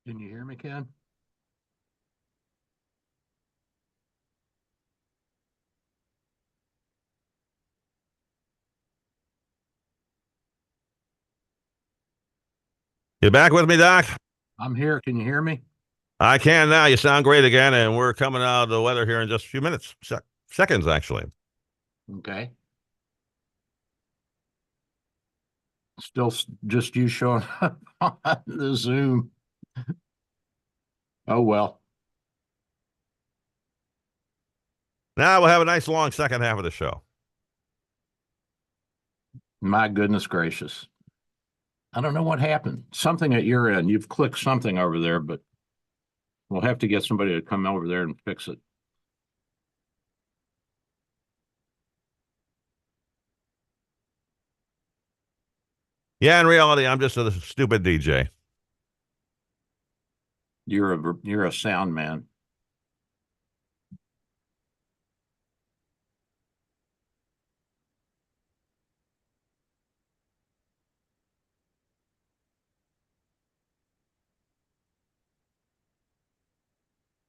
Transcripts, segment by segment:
Can you hear me, Ken? You back with me, Doc? I'm here. Can you hear me? I can now. You sound great again, and we're coming out of the weather here in just a few minutes, seconds actually. Okay. Still just you showing up on the Zoom. Oh, well, Now we'll have a nice long second half of the show. my goodness gracious. I don't know what happened. Something at your end. You've clicked something over there, but we'll have to get somebody to come over there and fix it. Yeah, in reality, I'm just a stupid DJ. You're a sound man.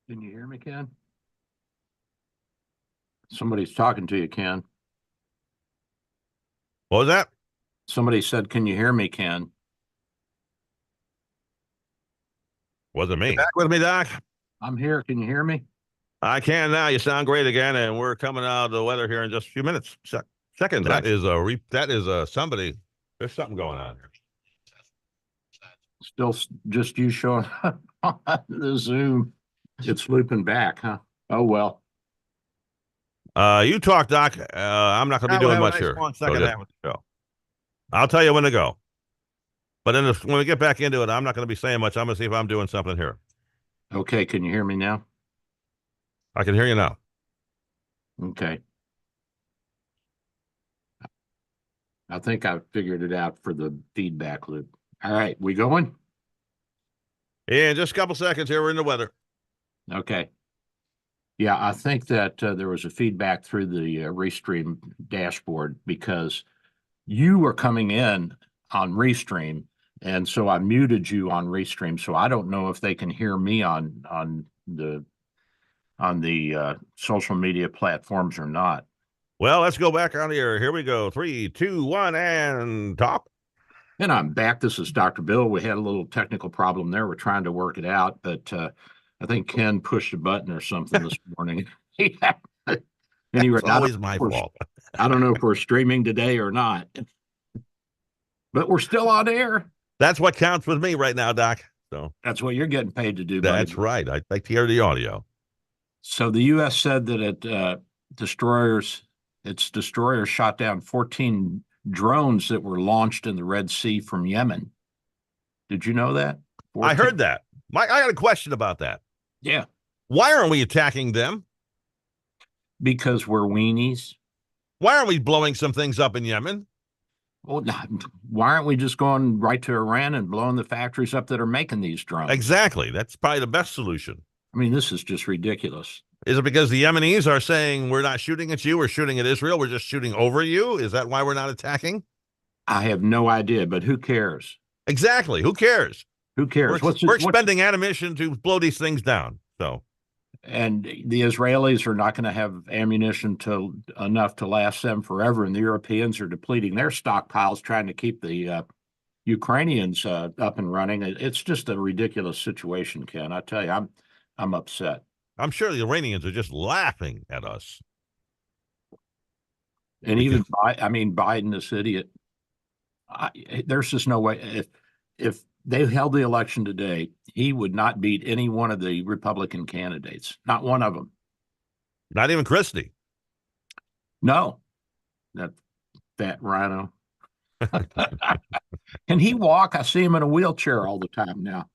Can you hear me, Ken? Somebody's talking to you, Ken. What was that? Somebody said, "Can you hear me, Ken?" Wasn't me. You back with me, Doc? I'm here. Can you hear me? I can now. You sound great again, and we're coming out of the weather here in just a few minutes, seconds. That is somebody. There's something going on here. Still just you showing up on the Zoom. It's looping back, huh? Oh, well. You talk, Doc. I'm not going to be doing much here. Second half of the show. I'll tell you when to go. But then when we get back into it, I'm not going to be saying much. I'm going to see if I'm doing something here. Okay. Can you hear me now? I can hear you now. Okay. I think I figured it out for the feedback loop. All right. We going? In just a couple seconds here, we're in the weather. Okay. Yeah, I think that there was a feedback through the Restream dashboard because you were coming in on Restream, and so I muted you on Restream. So I don't know if they can hear me on the social media platforms or not. Well, let's go back on the air. Here we go. 3, 2, 1, and talk. And I'm back. This is Dr. Bill. We had a little technical problem there. We're trying to work it out, but I think Ken pushed a button or something this morning. Anyway, It's always my fault. I don't know if we're streaming today or not, but we're still on air. That's what counts with me right now, Doc. So that's what you're getting paid to do. That's buddy. Right. I'd like to hear the audio. So the U.S. said that its destroyers shot down 14 drones that were launched in the Red Sea from Yemen. Did you know that? 14? I heard that. I got a question about that. Yeah. Why aren't we attacking them? Because we're weenies. Why aren't we blowing some things up in Yemen? Well, why aren't we just going right to Iran and blowing the factories up that are making these drones? Exactly. That's probably the best solution. I mean, this is just ridiculous. Is it because the Yemenis are saying we're not shooting at you, we're shooting at Israel, we're just shooting over you? Is that why we're not attacking? I have no idea, but who cares? Exactly. Who cares? Who cares? We're expending ammunition to blow these things down. So, and the Israelis are not going to have ammunition enough to last them forever, and the Europeans are depleting their stockpiles trying to keep the Ukrainians up and running. It's just a ridiculous situation, Ken. I tell you, I'm upset. I'm sure the Iranians are just laughing at us. And even Biden, this idiot. There's just no way. If they held the election today, he would not beat any one of the Republican candidates. Not one of them. Not even Christie. No, that fat rhino. Can he walk? I see him in a wheelchair all the time now.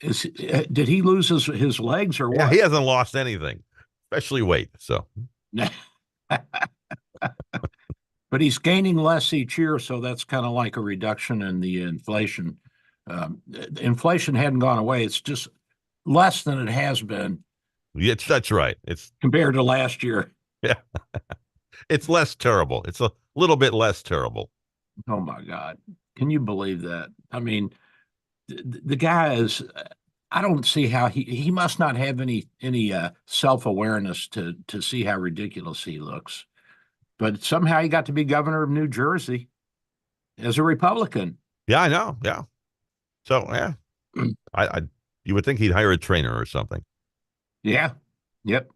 Did he lose his legs or what? Yeah, he hasn't lost anything, especially weight. So, but he's gaining less each year, so that's kind of like a reduction in the inflation. Inflation hadn't gone away; it's just less than it has been. That's right. It's compared to last year. Yeah, it's less terrible. It's a little bit less terrible. Oh my God, can you believe that? I mean, the guy is. I don't see how he must not have any self-awareness to see how ridiculous he looks. But somehow he got to be governor of New Jersey as a Republican. Yeah, I know. Yeah. So yeah, I you would think he'd hire a trainer or something, Yeah. Yep.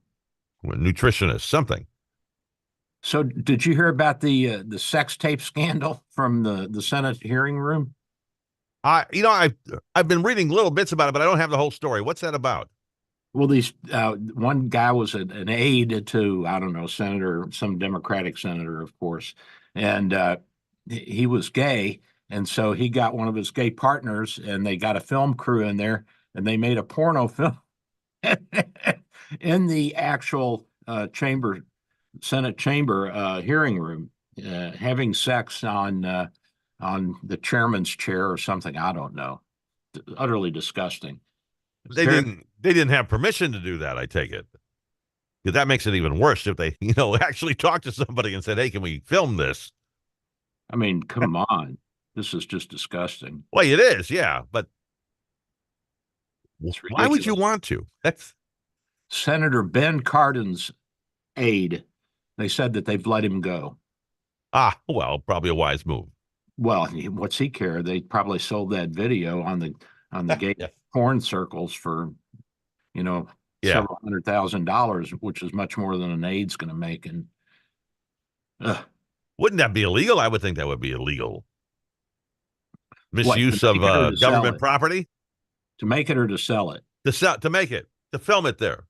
a nutritionist, something. So did you hear about the sex tape scandal from the Senate hearing room? I've been reading little bits about it, but I don't have the whole story. What's that about? Well, these one guy was an aide to, I don't know, senator, some Democratic senator, of course, and he was gay, and so he got one of his gay partners, and they got a film crew in there, and they made a porno film in the actual Senate chamber hearing room, having sex on the chairman's chair or something. I don't know. Utterly disgusting. It's They very, didn't they didn't have permission to do that, I take it. Because that makes it even worse if they, actually talked to somebody and said, "Hey, can we film this?" I mean, come on. This is just disgusting. Well, it is, yeah, but It's why would you ridiculous. want to? That's Senator Ben Cardin's aide, they said that they've let him go. well, probably a wise move. Well, what's he care? They probably sold that video on the gay Yeah. porn circles for, you know, Yeah. several $100,000, which is much more than an aide's going to make. And uh, Wouldn't that be illegal? I would think that would be illegal. what, to Misuse of make it or to sell government it? property To make it or to sell it? to make it, to film it there.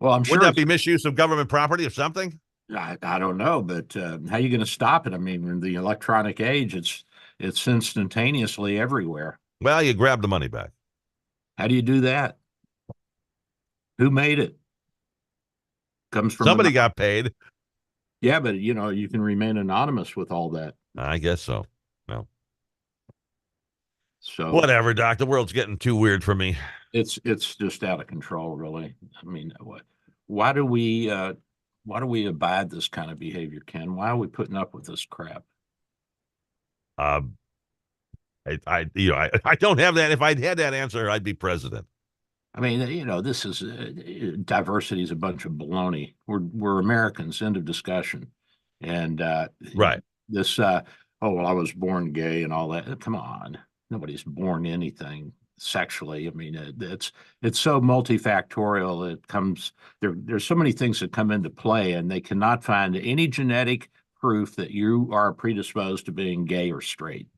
Well, I'm Wouldn't sure that be misuse of government property or something? I don't know, but how are you going to stop it? I mean, in the electronic age, it's instantaneously everywhere. Well, you grab the money back. How do you do that? Who made it? Comes from Somebody got paid. yeah, but you can remain anonymous with all that. I guess so. No. So Whatever, Doc. The world's getting too weird for me. it's just out of control, really. I mean, why do we uh, why do we abide this kind of behavior, Ken? Why are we putting up with this crap? Uh, I don't have that. If I'd had that answer, I'd be president. I mean, this is diversity is a bunch of baloney. We're Americans, end of discussion. And Right. this, oh well, I was born gay and all that. Come on, nobody's born anything sexually. I mean, it's so multifactorial. It comes there's so many things that come into play, and they cannot find any genetic proof that you are predisposed to being gay or straight.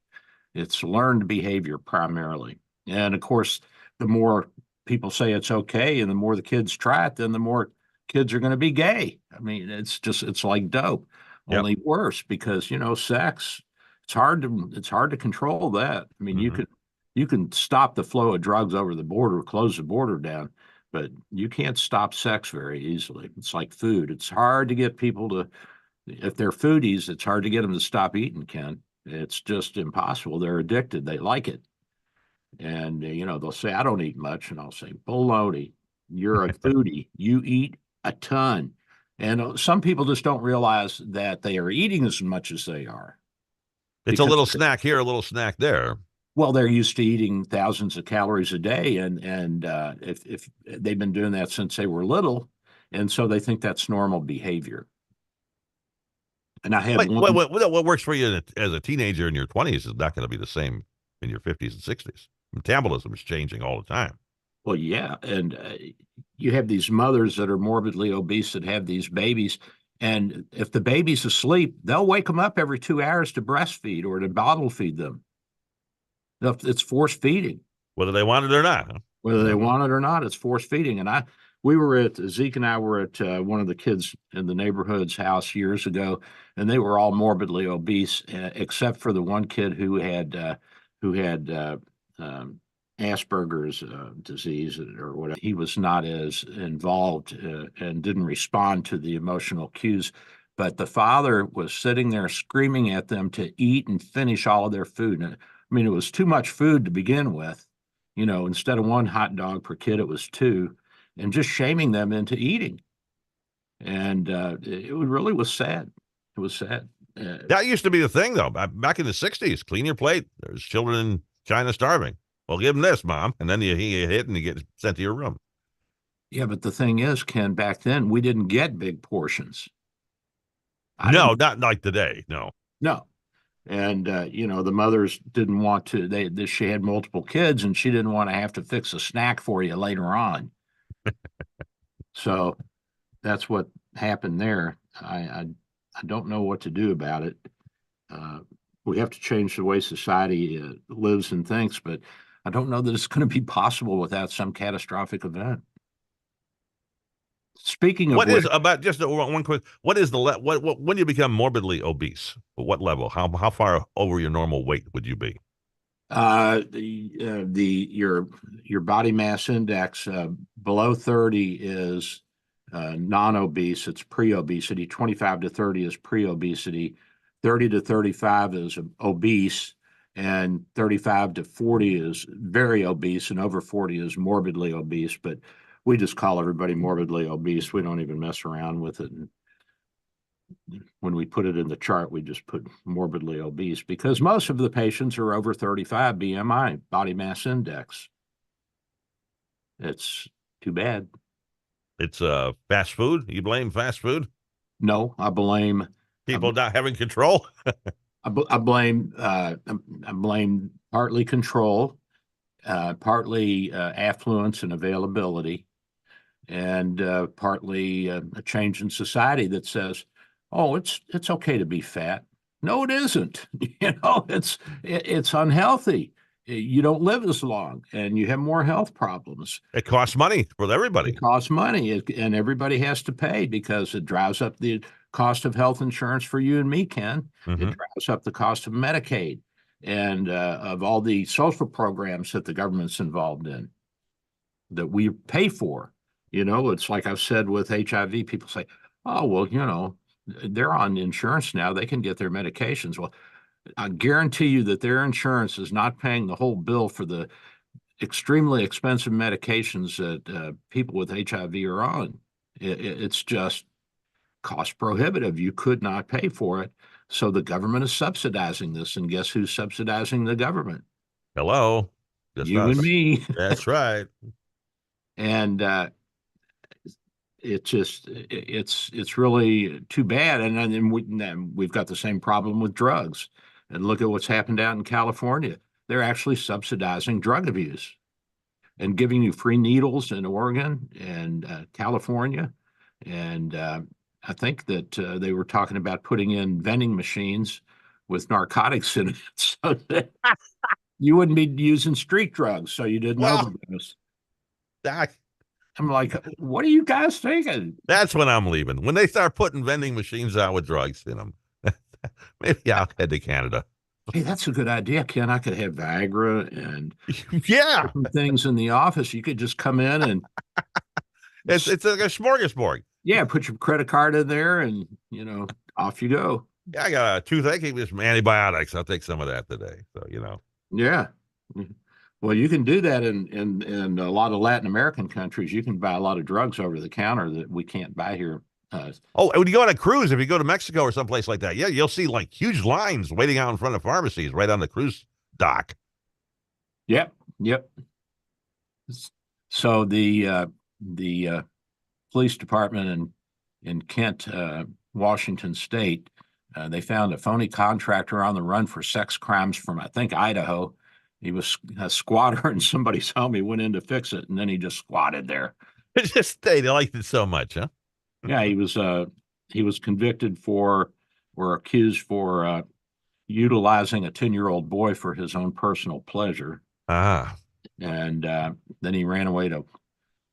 It's learned behavior primarily. And of course, the more people say it's okay and the more the kids try it, then the more kids are going to be gay. I mean, it's like dope, Yep. only worse because, sex, it's hard to control that. I mean, Mm-hmm. you can stop the flow of drugs over the border, close the border down, but you can't stop sex very easily. It's like food. It's hard to get people to, if they're foodies, it's hard to get them to stop eating, Ken. It's just impossible. They're addicted. They like it. And, they'll say, I don't eat much. And I'll say, baloney. You're a foodie. You eat a ton. And some people just don't realize that they are eating as much as they are. It's a little snack here, a little snack there. Well, they're used to eating thousands of calories a day. And if they've been doing that since they were little. And so they think that's normal behavior. And I had one. What works for you as a teenager in your 20s is not going to be the same in your 50s and 60s. Metabolism is changing all the time. Well, yeah. And you have these mothers that are morbidly obese that have these babies. And if the baby's asleep, they'll wake them up every 2 hours to breastfeed or to bottle feed them. It's force feeding. Whether they want it or not. Huh? Whether they want it or not, it's force feeding. And Zeke and I were at one of the kids in the neighborhood's house years ago, and they were all morbidly obese, except for the one kid who had Asperger's disease or whatever. He was not as involved and didn't respond to the emotional cues. But the father was sitting there screaming at them to eat and finish all of their food. And I mean, it was too much food to begin with. Instead of one hot dog per kid, it was two, and just shaming them into eating. And it really was sad. It was sad. That used to be the thing, though. Back in the 60s, clean your plate. There's children in China starving. Well, give him this, Mom. And then he hit and you get sent to your room. Yeah, but the thing is, Ken, back then we didn't get big portions. No, not like today. No. No. And the mothers didn't want to. She had multiple kids, and she didn't want to have to fix a snack for you later on. So that's what happened there. I don't know what to do about it. We have to change the way society lives and thinks, but I don't know that it's going to be possible without some catastrophic event. Speaking of what which, is about just one quick? What is the what when you become morbidly obese? What level? How far over your normal weight would you be? Your body mass index below 30 is non-obese. It's pre-obesity. 25 to 30 is pre-obesity. 30 to 35 is obese, and 35 to 40 is very obese, and over 40 is morbidly obese. But we just call everybody morbidly obese. We don't even mess around with it. And when we put it in the chart, we just put morbidly obese because most of the patients are over 35 BMI, body mass index. It's too bad. It's fast food. You blame fast food? No, I blame people not having control. I blame partly control, partly affluence and availability, and partly a change in society that says, "Oh, it's okay to be fat." No, it isn't. It's unhealthy. You don't live as long, and you have more health problems. It costs money for everybody. It costs money, and everybody has to pay because it drives up the cost of health insurance for you and me, Ken. Mm-hmm. It drives up the cost of Medicaid and of all the social programs that the government's involved in that we pay for. It's like I've said with HIV, people say, oh, well, they're on insurance now. They can get their medications. Well, I guarantee you that their insurance is not paying the whole bill for the extremely expensive medications that people with HIV are on. It's just cost prohibitive. You could not pay for it. So the government is subsidizing this. And guess who's subsidizing the government? Hello. Just You us. and me. That's right. And it's really too bad. And then we've got the same problem with drugs. And look at what's happened out in California. They're actually subsidizing drug abuse and giving you free needles in Oregon and California. And I think that they were talking about putting in vending machines with narcotics in it so that you wouldn't be using street drugs, so you didn't overdose. I'm like, what are you guys thinking? That's when I'm leaving. When they start putting vending machines out with drugs in them, maybe I'll head to Canada. Hey, that's a good idea, Ken. I could have Viagra and things in the office. You could just come in and it's like a smorgasbord. Yeah, put your credit card in there and off you go. Yeah, I got a toothache. Give me some antibiotics. I'll take some of that today. So Yeah. Well, you can do that in a lot of Latin American countries. You can buy a lot of drugs over the counter that we can't buy here. When you go on a cruise, if you go to Mexico or someplace like that, yeah, you'll see like huge lines waiting out in front of pharmacies right on the cruise dock. Yep. So the police department in Kent, Washington State, they found a phony contractor on the run for sex crimes from, I think, Idaho. He was a squatter in somebody's home. He went in to fix it, and then he just squatted there. They liked it so much, huh? Yeah, he was convicted or accused for utilizing a 10-year-old boy for his own personal pleasure. Ah. And then he ran away to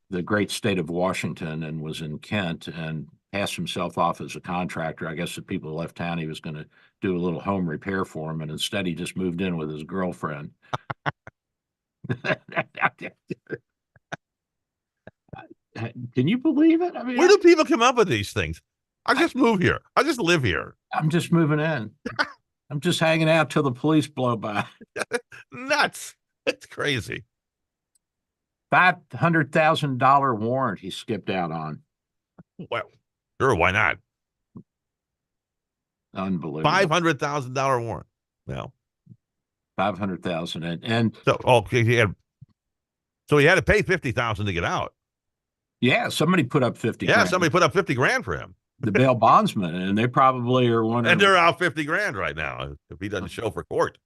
the great state of Washington and was in Kent and passed himself off as a contractor. I guess the people left town, he was going to do a little home repair for him, and instead he just moved in with his girlfriend. Can you believe it? I mean, where do people come up with these things? I just move here. I just live here. I'm just moving in. I'm just hanging out till the police blow by. Nuts. It's crazy. $500,000 warrant he skipped out on. Well, sure, why not? Unbelievable. $500,000 warrant. Well, 500,000. And so okay, so he had to pay 50,000 to get out. yeah, somebody put up 50 Yeah, grand. somebody put up 50 grand for him. The bail bondsman, and they probably are wondering. And they're out 50 grand right now if he doesn't show for court.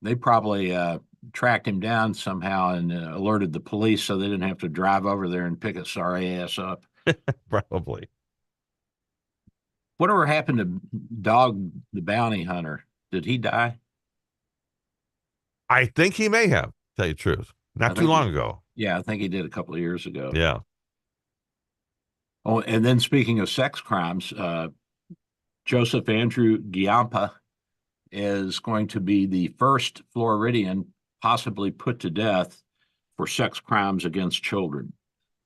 They probably tracked him down somehow and alerted the police so they didn't have to drive over there and pick his sorry ass up. Probably. Whatever happened to Dog the Bounty Hunter? Did he die? I think he may have, tell you the truth. Not too long ago. Yeah, I think he did a couple of years ago. Yeah. Oh, and then speaking of sex crimes, Joseph Andrew Giampa is going to be the first Floridian possibly put to death for sex crimes against children.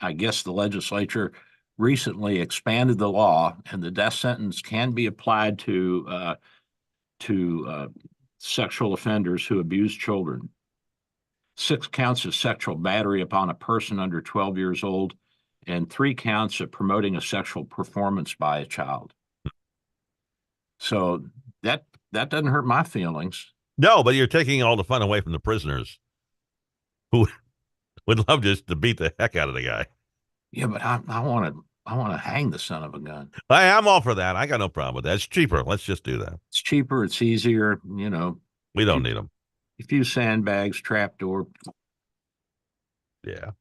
I guess the legislature recently expanded the law, and the death sentence can be applied to sexual offenders who abuse children. 6 counts of sexual battery upon a person under 12 years old, and 3 counts of promoting a sexual performance by a child. So that doesn't hurt my feelings. No, but you're taking all the fun away from the prisoners who would love just to beat the heck out of the guy. Yeah, but I want to hang the son of a gun. I'm all for that. I got no problem with that. It's cheaper. Let's just do that. It's cheaper. It's easier. We don't need them. A few sandbags, trapdoor. Yeah.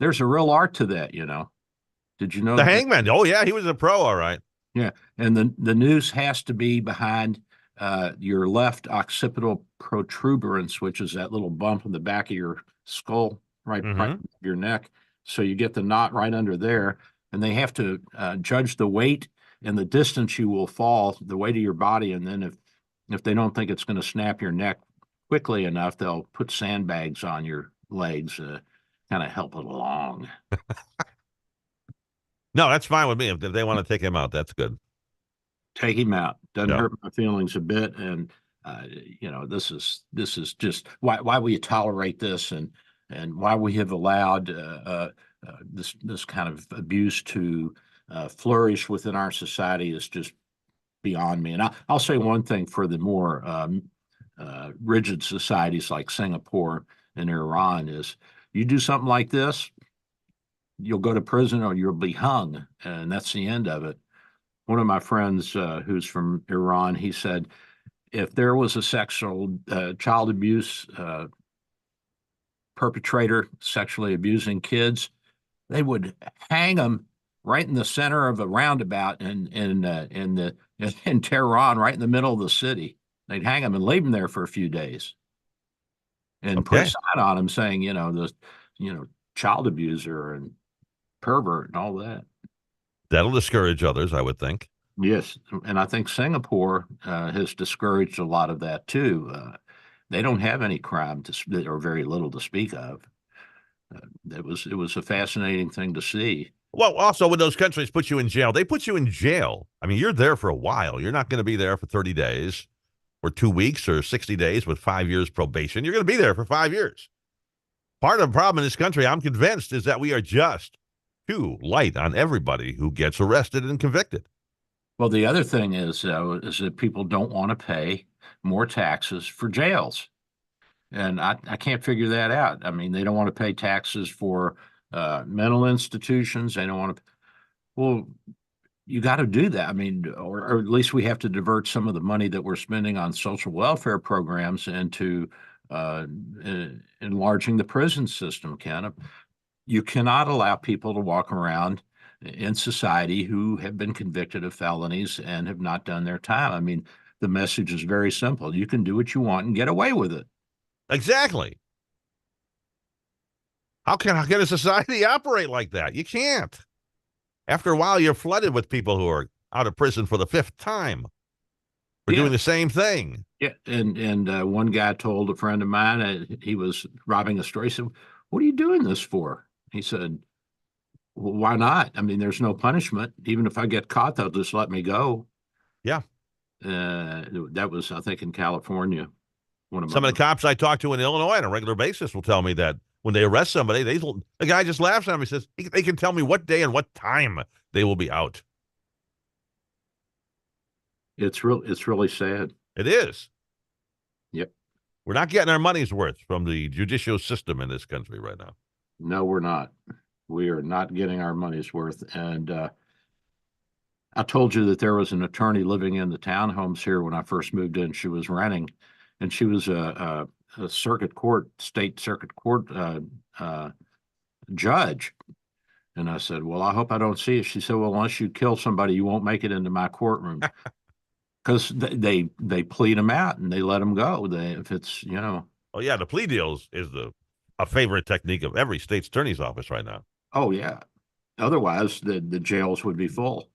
There's a real art to that, Did you know the hangman? Oh yeah, he was a pro, all right. Yeah, and the noose has to be behind your left occipital protuberance, which is that little bump in the back of your skull, right your neck. So you get the knot right under there, and they have to judge the weight and the distance you will fall, the weight of your body, and then if they don't think it's going to snap your neck quickly enough, they'll put sandbags on your legs, kind of help it along. No, that's fine with me. If they want to take him out, that's good. Take him out. Doesn't hurt my feelings a bit. And this is just why we tolerate this, and why we have allowed this kind of abuse to flourish within our society is just beyond me. And I'll say one thing for the more rigid societies like Singapore and Iran is, you do something like this, you'll go to prison or you'll be hung, and that's the end of it. One of my friends who's from Iran, he said, if there was a sexual child abuse perpetrator sexually abusing kids, they would hang them right in the center of a roundabout in Tehran, right in the middle of the city. They'd hang them and leave them there for a few days, and put a sign on them saying, child abuser and pervert and all that. That'll discourage others, I would think. Yes, and I think Singapore has discouraged a lot of that too. They don't have any crime or very little to speak of. It was a fascinating thing to see. Well, also when those countries put you in jail, they put you in jail. I mean, you're there for a while. You're not going to be there for 30 days or 2 weeks or 60 days with 5 years probation. You're going to be there for 5 years. Part of the problem in this country, I'm convinced, is that we are just too light on everybody who gets arrested and convicted. Well, the other thing is that people don't want to pay more taxes for jails. And I can't figure that out. I mean, they don't want to pay taxes for mental institutions. They don't want to. Well, you got to do that. I mean, or at least we have to divert some of the money that we're spending on social welfare programs into enlarging the prison system, Ken. You cannot allow people to walk around in society who have been convicted of felonies and have not done their time. I mean, the message is very simple. You can do what you want and get away with it. Exactly. How can a society operate like that? You can't. After a while, you're flooded with people who are out of prison for the 5th time for doing the same thing. Yeah, and one guy told a friend of mine, he was robbing a store. He said, "What are you doing this for?" He said, "Well, why not? I mean, there's no punishment. Even if I get caught, they'll just let me go." Yeah. That was, I think, in California. Some of the cops I talk to in Illinois on a regular basis will tell me that when they arrest somebody, the guy just laughs at him. He says, they can tell me what day and what time they will be out. It's really sad. It is. Yep. We're not getting our money's worth from the judicial system in this country right now. No, we're not. We are not getting our money's worth. And I told you that there was an attorney living in the townhomes here when I first moved in. She was renting, and she was a state circuit court judge. And I said, well, I hope I don't see it. She said, well, unless you kill somebody, you won't make it into my courtroom. Because they plead them out and they let them go. If it's, Oh yeah, the plea deals is a favorite technique of every state's attorney's office right now. Oh yeah. Otherwise, the jails would be full.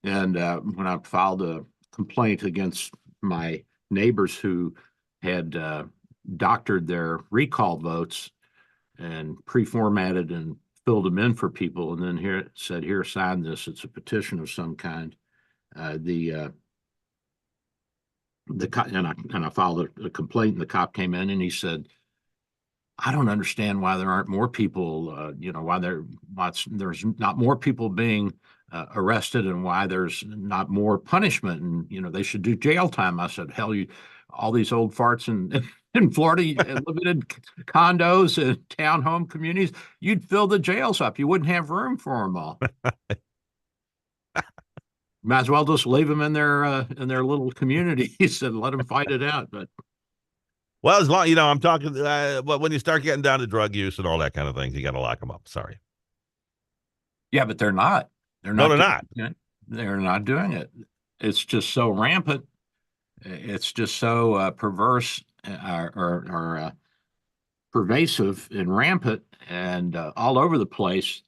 And when I filed a complaint against my neighbors who had doctored their recall votes and pre-formatted and filled them in for people, and then here it said, here, sign this. It's a petition of some kind. And I filed a complaint, and the cop came in and he said, I don't understand why there aren't more people, why there's not more people being arrested and why there's not more punishment. And, they should do jail time. I said, hell, all these old farts in Florida living in condos and townhome communities, you'd fill the jails up. You wouldn't have room for them all. Might as well just leave them in their little communities and let them fight it out. But well, as long I'm talking. But when you start getting down to drug use and all that kind of things, you got to lock them up. Sorry. Yeah, but they're not. They're not. They're not doing it. It's just so rampant. It's just so perverse or pervasive and rampant and all over the place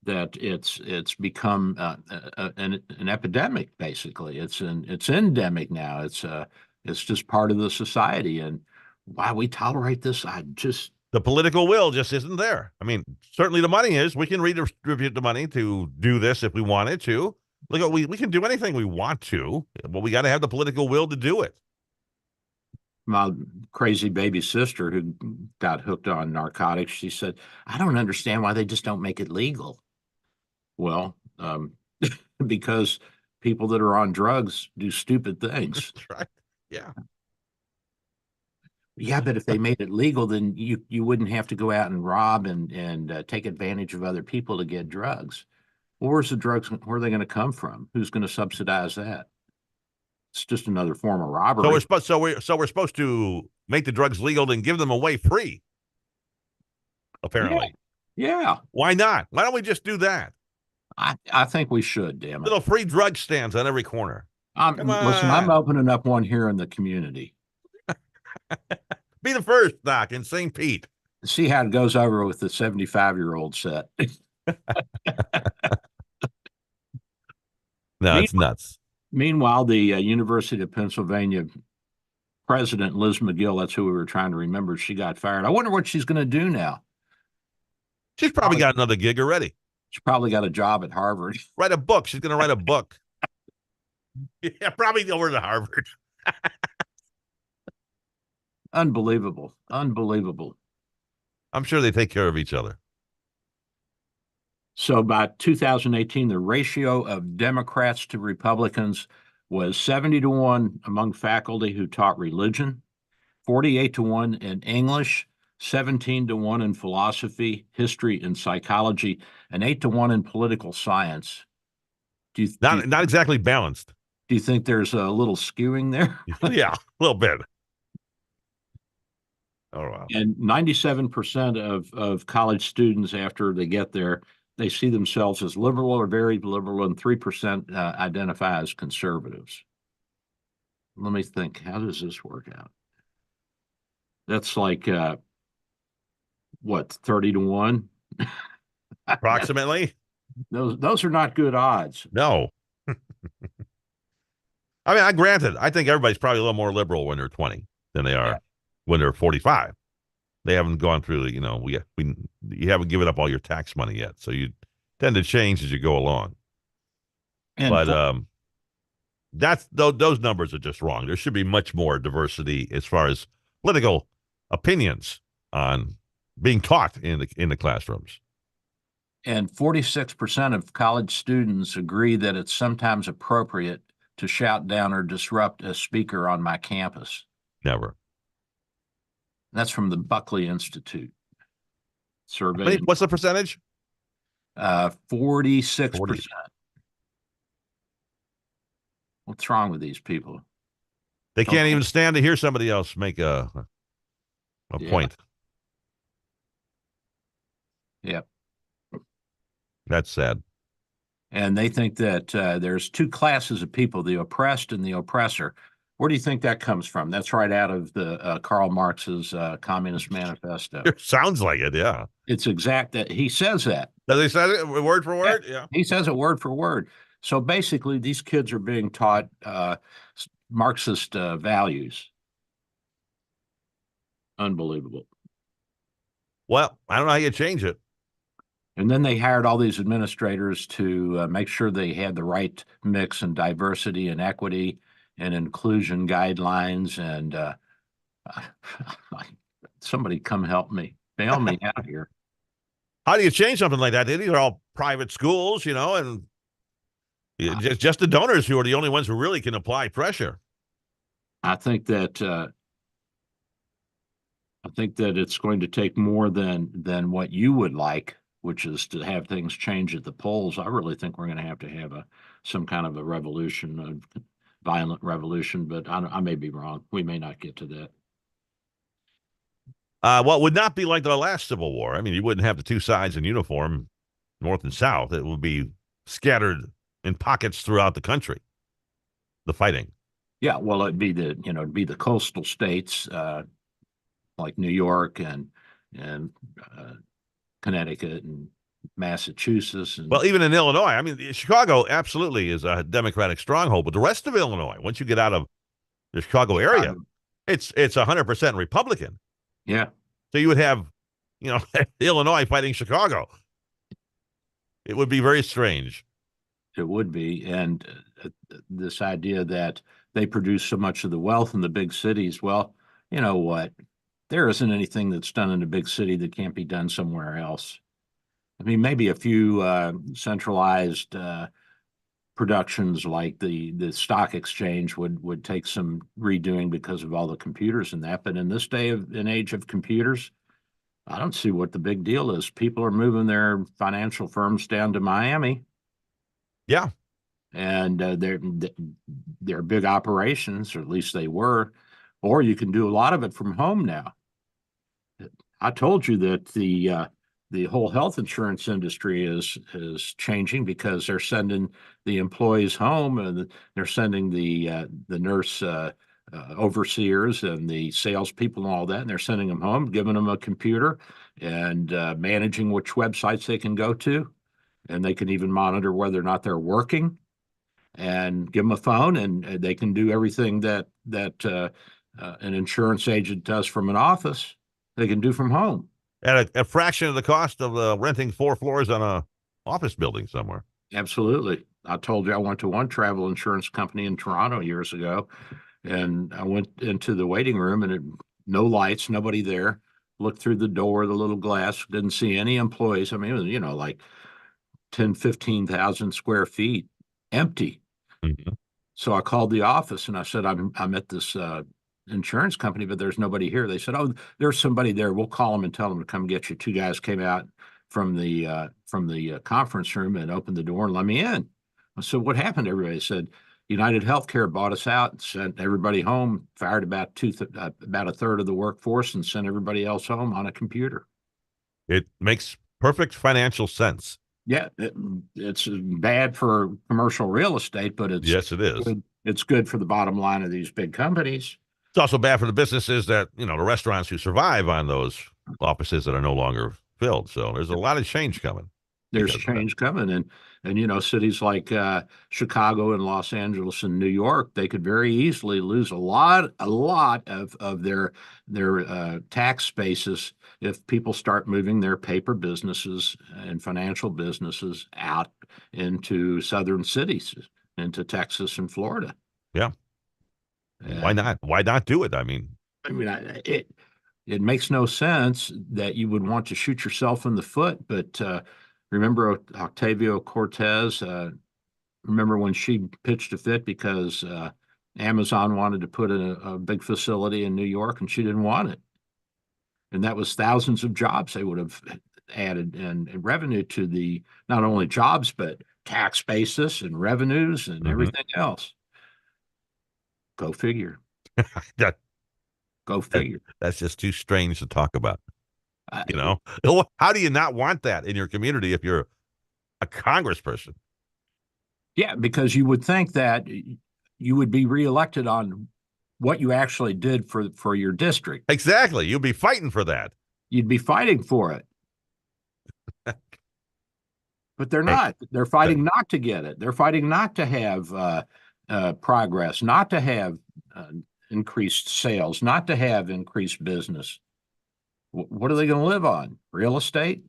that it's become an epidemic. Basically, it's endemic now. It's just part of the society, and why we tolerate this, the political will just isn't there. I mean, certainly the money is. We can redistribute the money to do this if we wanted to. Look, we can do anything we want to, but we got to have the political will to do it. My crazy baby sister who got hooked on narcotics, she said, I don't understand why they just don't make it legal. Well, because people that are on drugs do stupid things. That's right. Yeah. Yeah, but if they made it legal, then you wouldn't have to go out and rob and take advantage of other people to get drugs. Well, where's the drugs? Where are they going to come from? Who's going to subsidize that? It's just another form of robbery. So we're supposed to make the drugs legal and give them away free. Apparently. Yeah. Why not? Why don't we just do that? I think we should, damn it. Little free drug stands on every corner. Listen, I'm opening up one here in the community. Be the first, Doc, in St. Pete. See how it goes over with the 75-year-old set. No, it's nuts. Meanwhile, the University of Pennsylvania president, Liz McGill, that's who we were trying to remember, she got fired. I wonder what she's going to do now. She's probably got another gig already. She probably got a job at Harvard. Write a book. She's going to write a book. Yeah, probably over to Harvard. Unbelievable. I'm sure they take care of each other. So by 2018, the ratio of Democrats to Republicans was 70-1 among faculty who taught religion, 48-1 in English, 17-1 in philosophy, history, and psychology, and 8-1 in political science. Not exactly balanced. Do you think there's a little skewing there? Yeah, a little bit. Oh, wow. And 97% of college students, after they get there, they see themselves as liberal or very liberal, and 3% identify as conservatives. Let me think. How does this work out? That's like, 30-1? Approximately. Those are not good odds. No. I mean, granted, I think everybody's probably a little more liberal when they're 20 than they are when they're 45. They haven't gone through the, you haven't given up all your tax money yet. So you tend to change as you go along. But those numbers are just wrong. There should be much more diversity as far as political opinions on being taught in the classrooms. And 46% of college students agree that it's sometimes appropriate to shout down or disrupt a speaker on my campus. Never. That's from the Buckley Institute survey. What's the percentage? 46%. What's wrong with these people? They can't even stand to hear somebody else make a point. Yep. That's sad. And they think that there's two classes of people, the oppressed and the oppressor. Where do you think that comes from? That's right out of the Karl Marx's Communist Manifesto. It sounds like it, yeah. It's exact that he says that. Does he say it word for word? Yeah. He says it word for word. So basically, these kids are being taught Marxist values. Unbelievable. Well, I don't know how you change it. And then they hired all these administrators to make sure they had the right mix and diversity and equity and inclusion guidelines. And somebody come help me, bail me out here. How do you change something like that? These are all private schools, and just the donors who are the only ones who really can apply pressure. I think that it's going to take more than what you would like, which is to have things change at the polls. I really think we're going to have some kind of a revolution, a violent revolution, but I may be wrong. We may not get to that. What would not be like the last Civil War? I mean, you wouldn't have the two sides in uniform, North and South. It would be scattered in pockets throughout the country, the fighting. Yeah, well, it'd be the coastal states like New York and Connecticut and Massachusetts. And well, even in Illinois, I mean, Chicago absolutely is a Democratic stronghold, but the rest of Illinois, once you get out of the Chicago area, it's 100% Republican. Yeah. So you would have, Illinois fighting Chicago. It would be very strange. It would be. And this idea that they produce so much of the wealth in the big cities. Well, you know what? There isn't anything that's done in a big city that can't be done somewhere else. I mean, maybe a few centralized productions like the stock exchange would take some redoing because of all the computers and that. But in this age of computers, I don't see what the big deal is. People are moving their financial firms down to Miami. Yeah. And they're big operations, or at least they were. Or you can do a lot of it from home now. I told you that the whole health insurance industry is changing because they're sending the employees home, and they're sending the nurse overseers and the salespeople and all that, and they're sending them home, giving them a computer and managing which websites they can go to, and they can even monitor whether or not they're working, and give them a phone, and they can do everything that an insurance agent does from an office. They can do from home at a fraction of the cost of renting 4 floors on a office building somewhere. Absolutely. I told you I went to one travel insurance company in Toronto years ago, and I went into the waiting room, and no lights, nobody there. Looked through the door, the little glass, didn't see any employees. I mean, it was, like 10, 15,000 square feet, empty. Mm-hmm. So I called the office and I said, I'm at this insurance company, but there's nobody here. They said, oh, there's somebody there. We'll call them and tell them to come get you. 2 guys came out from the conference room and opened the door and let me in. I said, what happened? Everybody said, United Healthcare bought us out and sent everybody home, fired about a third of the workforce, and sent everybody else home on a computer. It makes perfect financial sense. Yeah, it's bad for commercial real estate, but yes, it is. It's good for the bottom line of these big companies. It's also bad for the businesses that, the restaurants who survive on those offices that are no longer filled. So there's a lot of change coming. There's change coming, and cities like Chicago and Los Angeles and New York, they could very easily lose a lot of their tax spaces if people start moving their paper businesses and financial businesses out into southern cities, into Texas and Florida. Yeah. Why not? Why not do it? It makes no sense that you would want to shoot yourself in the foot, but remember Octavio Cortez? Remember when she pitched a fit because Amazon wanted to put in a big facility in New York and she didn't want it. And that was thousands of jobs they would have added and revenue to the not only jobs, but tax basis and revenues and everything else. Go figure. that, Go figure. That's just too strange to talk about. Uh, You know, how do you not want that in your community if you're a congressperson? Yeah, because you would think that you would be reelected on what you actually did for your district. Exactly. You'd be fighting for that. You'd be fighting for it. But they're Hey, not. They're fighting not to get it. They're fighting not to have progress, not to have uh, increased sales, not to have increased business. What are they going to live on? Real estate?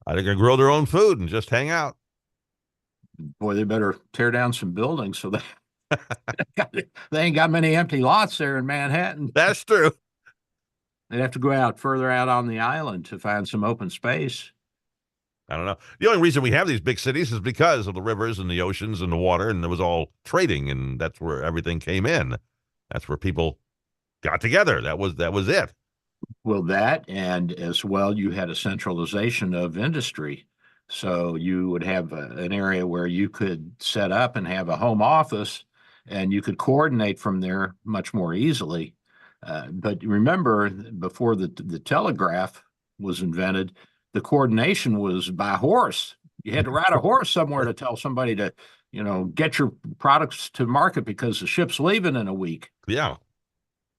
they're going to grow their own food and just hang out. Boy, they better tear down some buildings so they ain't got many empty lots there in Manhattan. That's true. They'd have to go out further out on the island to find some open space. I don't know. The only reason we have these big cities is because of the rivers and the oceans and the water, and it was all trading, and that's where everything came in. That's where people got together. That was it. Well, that and as well, you had a centralization of industry. So you would have an area where you could set up and have a home office and you could coordinate from there much more easily. But remember, before the telegraph was invented, the coordination was by horse. You had to ride a horse somewhere to tell somebody to, get your products to market because the ship's leaving in a week. Yeah.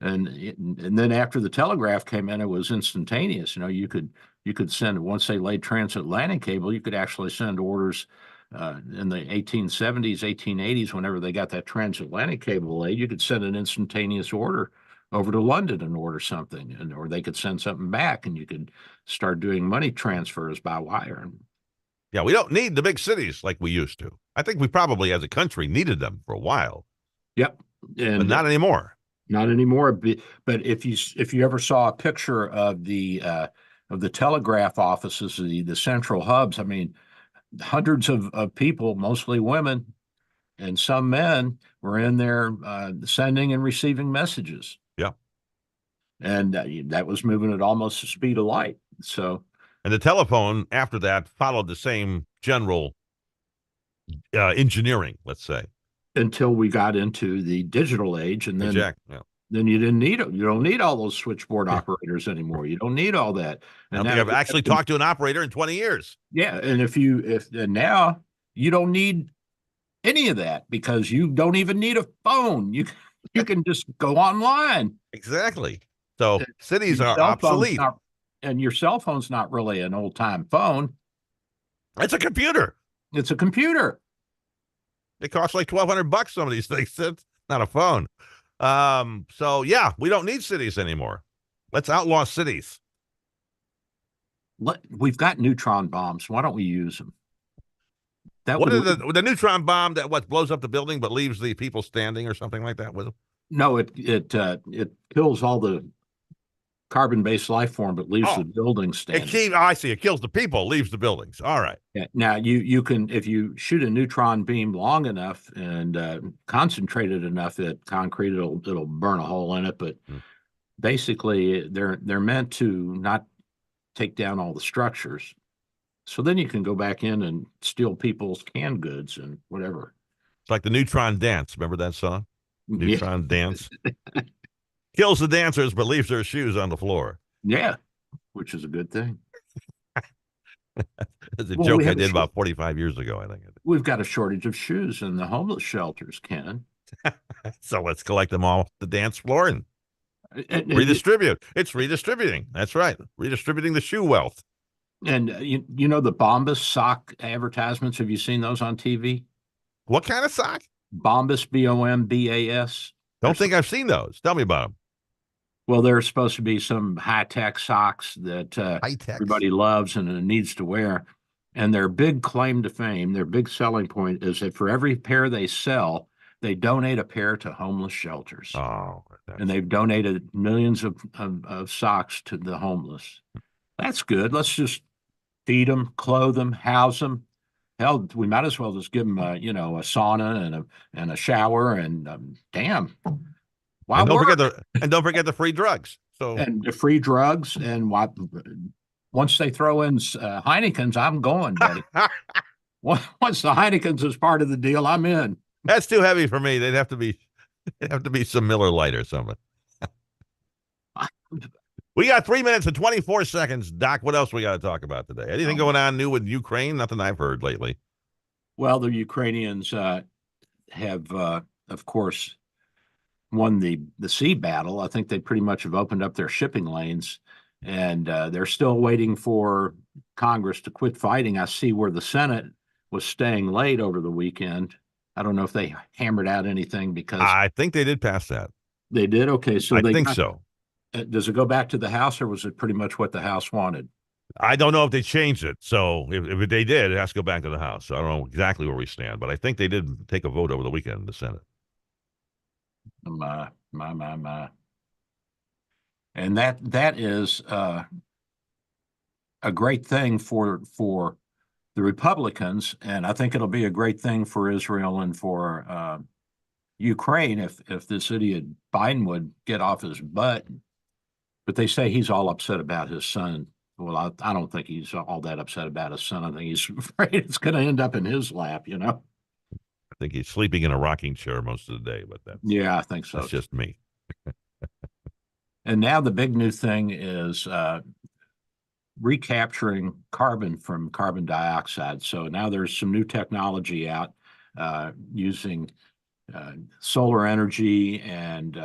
And then after the telegraph came in, it was instantaneous. You could send once they laid transatlantic cable, you could actually send orders in the 1870s, 1880s. Whenever they got that transatlantic cable laid, you could send an instantaneous order over to London and order something, or they could send something back, and you could start doing money transfers by wire. Yeah, we don't need the big cities like we used to. I think we probably, as a country, needed them for a while. Yep, but not anymore. Not anymore. But if you ever saw a picture of the telegraph offices, the central hubs, I mean, hundreds of people, mostly women and some men, were in there sending and receiving messages. Yeah. And that was moving at almost the speed of light. So. And the telephone after that followed the same general engineering, let's say. Until we got into the digital age, and then then you didn't need it. You don't need all those switchboard operators anymore. You don't need all that. And I don't think I've actually talked to an operator in 20 years. Yeah, and and now you don't need any of that because you don't even need a phone. You can just go online. Exactly. So cities are obsolete. And your cell phone's not really an old time phone. It's a computer. It's a computer. It costs like $1,200. Some of these things. It's not a phone. So yeah, we don't need cities anymore. Let's outlaw cities. We've got neutron bombs. Why don't we use them? What is the neutron bomb that blows up the building but leaves the people standing or something like that with them? No, it kills all the carbon-based life form, but leaves the building standing. I see. It kills the people, leaves the buildings. All right. Yeah. Now you can, if you shoot a neutron beam long enough and concentrated enough at concrete, it'll burn a hole in it. But basically, they're meant to not take down all the structures. So then you can go back in and steal people's canned goods and whatever. It's like the neutron dance. Remember that song? Neutron dance. Kills the dancers, but leaves their shoes on the floor. Yeah, which is a good thing. It's a joke I did about 45 years ago, I think. We've got a shortage of shoes in the homeless shelters, Ken. So let's collect them all off the dance floor and redistribute. It's redistributing. That's right. Redistributing the shoe wealth. And you know the Bombas sock advertisements? Have you seen those on TV? What kind of sock? Bombas, Bombas. Don't think I've seen those. Tell me about them. Well, they're supposed to be some high-tech socks that everybody loves and needs to wear. And their big claim to fame, their big selling point is that for every pair they sell, they donate a pair to homeless shelters. Oh, and they've donated millions of socks to the homeless. That's good. Let's just feed them, clothe them, house them. Hell, we might as well just give them a sauna and a shower and damn. And don't forget the free drugs. So and the free drugs and what? Once they throw in Heineken's, I'm going, buddy. Once the Heineken's is part of the deal, I'm in. that's too heavy for me. It'd have to be some Miller Lite or something. We got 3 minutes and 24 seconds. Doc, what else we got to talk about today? Anything going on new with Ukraine? Nothing I've heard lately. Well, the Ukrainians have, of course, won the sea battle. I think they pretty much have opened up their shipping lanes, and they're still waiting for Congress to quit fighting. I see where the Senate was staying late over the weekend. I don't know if they hammered out anything because I think they did pass that. They did? Okay, so I think so. Does it go back to the House, or was it pretty much what the House wanted? I don't know if they changed it. So if they did, it has to go back to the House. So I don't know exactly where we stand, but I think they did take a vote over the weekend in the Senate. My. And that is a great thing for the Republicans, and I think it'll be a great thing for Israel and for Ukraine if this idiot Biden would get off his butt. But they say he's all upset about his son. Well, I don't think he's all that upset about his son. I think he's afraid it's going to end up in his lap, you know? I think he's sleeping in a rocking chair most of the day, but yeah, I think so. That's just me. And now the big new thing is recapturing carbon from carbon dioxide. So now there's some new technology out using solar energy and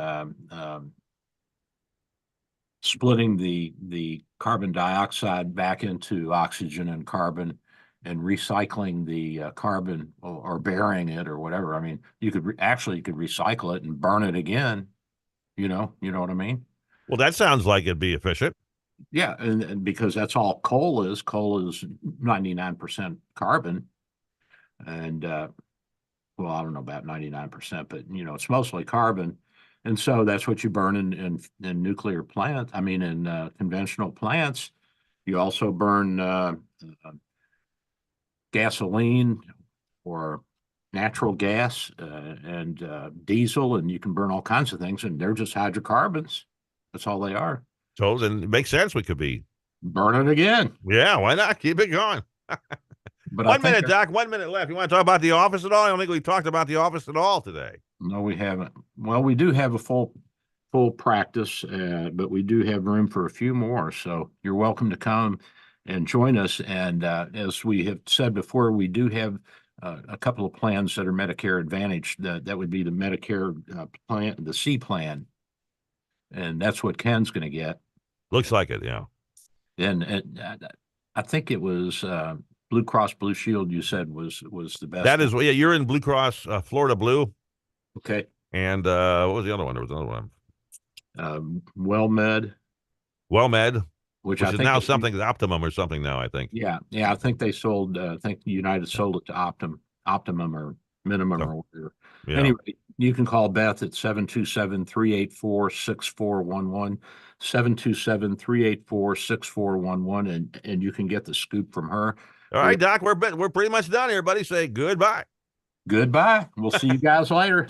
splitting the carbon dioxide back into oxygen and carbon and recycling the carbon or burying it or whatever. I mean, you could recycle it and burn it again. You know what I mean? Well, that sounds like it'd be efficient. Yeah, and because that's all coal is. Coal is 99% carbon, and well, I don't know about 99%, but it's mostly carbon, and so that's what you burn in nuclear plants. I mean, in conventional plants, you also burn gasoline or natural gas and diesel, and you can burn all kinds of things, and they're just hydrocarbons. That's all they are. So then it makes sense we could be burn it again. Yeah, why not? Keep it going. But 1 minute, Doc. 1 minute left. You want to talk about The Office at all? I don't think we've talked about The Office at all today. No, we haven't. Well, we do have a full practice, but we do have room for a few more. So you're welcome to come and join us. And as we have said before, we do have a couple of plans that are Medicare Advantage. That would be the Medicare plan, the C plan, and that's what Ken's going to get. Looks like it, yeah. And I think it was Blue Cross Blue Shield. You said was the best. That is, yeah. You're in Blue Cross, Florida Blue. Okay. And what was the other one? There was another one. WellMed, which is now something Optimum or something now, I think. Yeah. I think they sold. I think United sold it to Optimum or Minimum or whatever. Yeah. Anyway, you can call Beth at 727-384-6411, 727-384-6411, and you can get the scoop from her. All right, Doc, we're pretty much done here, buddy. Say goodbye. Goodbye. We'll see you guys later.